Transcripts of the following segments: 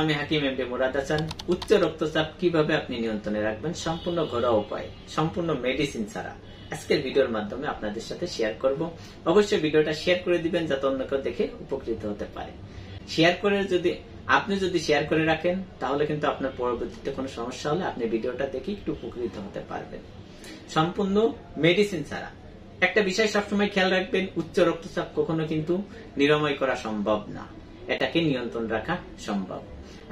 আমি হাকিম এমডি মুরাদ হাসান। উচ্চ রক্তচাপ কিভাবে আপনি নিয়ন্ত্রণে রাখবেন সম্পূর্ণ ঘরোয়া উপায়, সম্পূর্ণ মেডিসিন ছাড়া আজকের ভিডিওর মাধ্যমে আপনাদের সাথে শেয়ার করব। অবশ্যই ভিডিওটা শেয়ার করে দিবেন যাতে অন্য কেউ দেখে উপকৃত হতে পারে। আপনি যদি শেয়ার করে রাখেন তাহলে কিন্তু আপনার পরবর্তীতে কোনো সমস্যা হলে আপনি ভিডিওটা দেখে একটু উপকৃত হতে পারবেন। সম্পূর্ণ মেডিসিন ছাড়া। একটা বিষয় সবসময় খেয়াল রাখবেন, উচ্চ রক্তচাপ কখনো কিন্তু নিরাময় করা সম্ভব না, এটাকে নিয়ন্ত্রণ রাখা সম্ভব।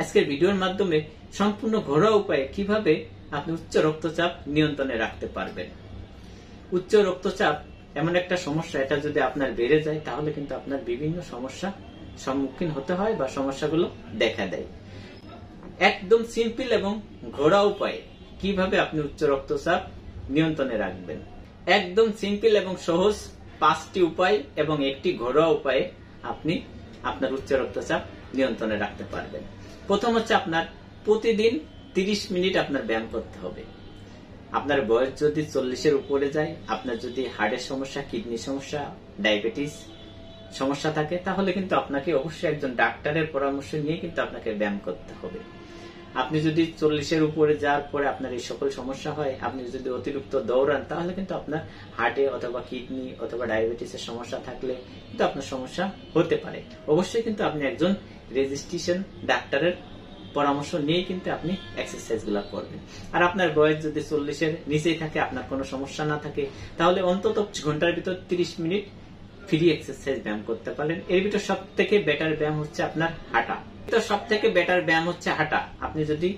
আজকের ভিডিওর মাধ্যমে সম্পূর্ণ ঘরোয়া উপায়ে কিভাবে আপনি উচ্চ রক্তচাপ নিয়ন্ত্রণে রাখতে পারবেন। উচ্চ রক্তচাপ এমন একটা সমস্যা, এটা যদি আপনার বেড়ে যায় তাহলে কিন্তু আপনার বিভিন্ন সমস্যা সম্মুখীন হতে হয় বা সমস্যাগুলো দেখা দেয়। একদম সিম্পল এবং ঘরোয়া উপায়ে কিভাবে আপনি উচ্চ রক্তচাপ নিয়ন্ত্রণে রাখবেন, একদম সিম্পল এবং সহজ 5টি উপায় এবং একটি ঘরোয়া উপায়ে আপনি আপনার উচ্চ রক্তচাপ নিয়ন্ত্রণে রাখতে পারবেন। প্রথম হচ্ছে আপনার প্রতিদিন 30 মিনিট আপনার ব্যায়াম করতে হবে। আপনার বয়স যদি 40-এর উপরে যায়, আপনার যদি হার্টের সমস্যা, কিডনি সমস্যা, ডায়াবেটিস সমস্যা থাকে তাহলে কিন্তু আপনাকে অবশ্যই একজন ডাক্তারের পরামর্শ নিয়ে কিন্তু আপনাকে ব্যায়াম করতে হবে। আপনি যদি 40-এর উপরে যাওয়ার পরে আপনার এই সকল সমস্যা হয়, আপনি যদি অতিরিক্ত দৌড়ান তাহলে কিন্তু আপনার হার্টে অথবা কিডনি অথবা ডায়াবেটিসের সমস্যা থাকলে কিন্তু আপনার সমস্যা হতে পারে। অবশ্যই কিন্তু আপনি একজন রেজিস্ট্রেশন ডাক্তারের পরামর্শ নিয়ে কিন্তু আপনি এক্সারসাইজ গুলা করবেন। আর আপনার বয়স যদি 40-এর নিচেই থাকে, আপনার কোনো সমস্যা না থাকে, তাহলে অন্তত ঘন্টার ভিতর 30 মিনিট ফ্রি এক্সারসাইজ ব্যায়াম করতে পারেন। এর ভিতর সব থেকে বেটার ব্যায়াম হচ্ছে আপনার হাঁটা। সব থেকে বেটার ব্যায়াম হচ্ছে হাঁটা। আপনি যদি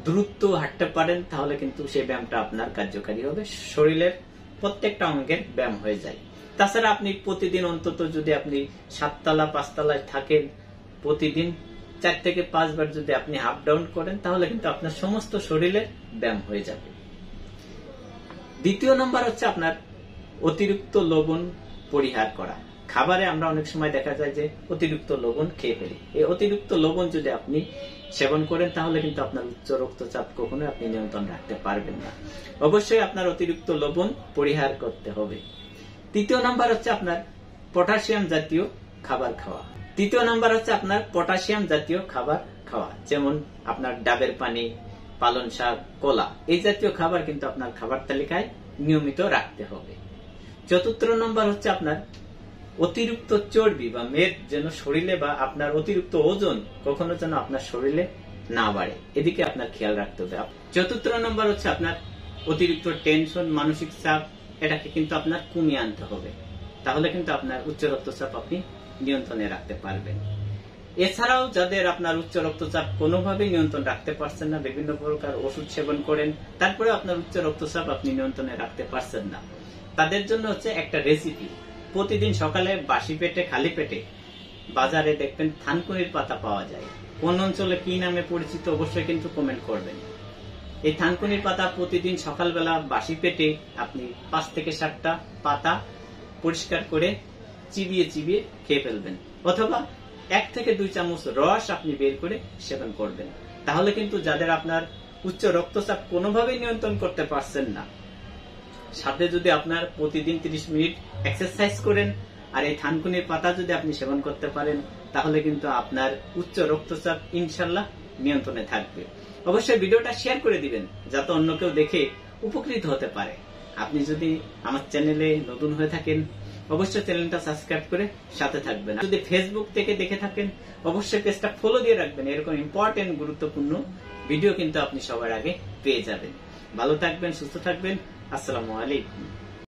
দ্রুত হাঁটতে পারেন তাহলে কিন্তু সেই ব্যায়ামটা আপনার কার্যকারী হবে, শরীরের প্রত্যেকটা অঙ্গের ব্যায়াম হয়ে যায়। তাছাড়া আপনি প্রতিদিন অন্তত যদি আপনি 7তলা 5তলায় থাকেন, প্রতিদিন 4 থেকে 5 বার যদি আপনি আপ ডাউন করেন তাহলে কিন্তু আপনার সমস্ত শরীরের ব্যায়াম হয়ে যাবে। দ্বিতীয় নম্বর হচ্ছে আপনার অতিরিক্ত লবণ পরিহার করা। খাবারে আমরা অনেক সময় দেখা যায় যে অতিরিক্ত লবণ খেয়ে ফেলি। এই অতিরিক্ত লবণ যদি আপনি সেবন করেন তাহলে কিন্তু আপনার উচ্চ রক্তচাপ কখনো আপনি নিয়ন্ত্রণ রাখতে পারবেন না। অবশ্যই আপনার অতিরিক্ত লবণ পরিহার করতে হবে। তৃতীয় নাম্বার হচ্ছে আপনার পটাশিয়াম জাতীয় খাবার খাওয়া। যেমন আপনার ডাবের পানি, পালং শাক, কলা, এই জাতীয় খাবার কিন্তু আপনার খাবার তালিকায় নিয়মিত রাখতে হবে। চতুর্থ নম্বর হচ্ছে আপনার অতিরিক্ত চর্বি বা মেদ যেন শরীরে বা আপনার অতিরিক্ত ওজন কখনো যেন আপনার শরীরে না বাড়ে, এদিকে আপনার খেয়াল রাখতে হবে। চতুর্থ নম্বর হচ্ছে আপনার অতিরিক্ত টেনশন, মানসিক চাপ, এটাকে কিন্তু আপনার কমিয়ে আনতে হবে। তাহলে কিন্তু আপনার উচ্চ রক্তচাপ আপনি নিয়ন্ত্রণে রাখতে পারবেন। এছাড়াও যাদের আপনার উচ্চ রক্তচাপ কোনোভাবেই নিয়ন্ত্রণ রাখতে পারছেন না, বিভিন্ন প্রকার ওষুধ সেবন করেন, তারপরে আপনার উচ্চ রক্তচাপ আপনি নিয়ন্ত্রণে রাখতে পারছেন না, তাদের জন্য হচ্ছে একটা রেসিপি। প্রতিদিন সকালে বাসি পেটে, খালি পেটে বাজারে দেখবেন থানকুনির পাতা পাওয়া যায়। কোন অঞ্চলে কি নামে পরিচিত অবশ্যই কিন্তু কমেন্ট করবেন। এই থানকুনির পাতা প্রতিদিন সকালবেলা বাসি পেটে আপনি 5 থেকে 7টা পাতা পরিষ্কার করে চিবিয়ে চিবিয়ে খেয়ে ফেলবেন, অথবা 1 থেকে 2 চামচ রস আপনি বের করে সেবন করবেন। তাহলে কিন্তু যাদের আপনার উচ্চ রক্তচাপ কোনোভাবেই নিয়ন্ত্রণ করতে পারছেন না, সাথে যদি আপনার প্রতিদিন 30 মিনিট এক্সারসাইজ করেন আর এই থানকুনির পাতা যদি আপনি সেবন করতে পারেন তাহলে কিন্তু আপনার উচ্চ রক্তচাপ ইনশাল্লাহ নিয়ন্ত্রণে থাকবে। অবশ্যই ভিডিওটা শেয়ার করে দিবেন যাতে অন্য কেউ দেখে উপকৃত হতে পারে। আপনি যদি আমার চ্যানেলে নতুন হয়ে থাকেন অবশ্যই চ্যানেলটা সাবস্ক্রাইব করে সাথে থাকবেন। যদি ফেসবুক থেকে দেখে থাকেন অবশ্যই পেজটা ফলো দিয়ে রাখবেন। এরকম ইম্পর্টেন্ট গুরুত্বপূর্ণ ভিডিও কিন্তু আপনি সবার আগে পেয়ে যাবেন। ভালো থাকবেন, সুস্থ থাকবেন। আসসালামু আলাইকুম।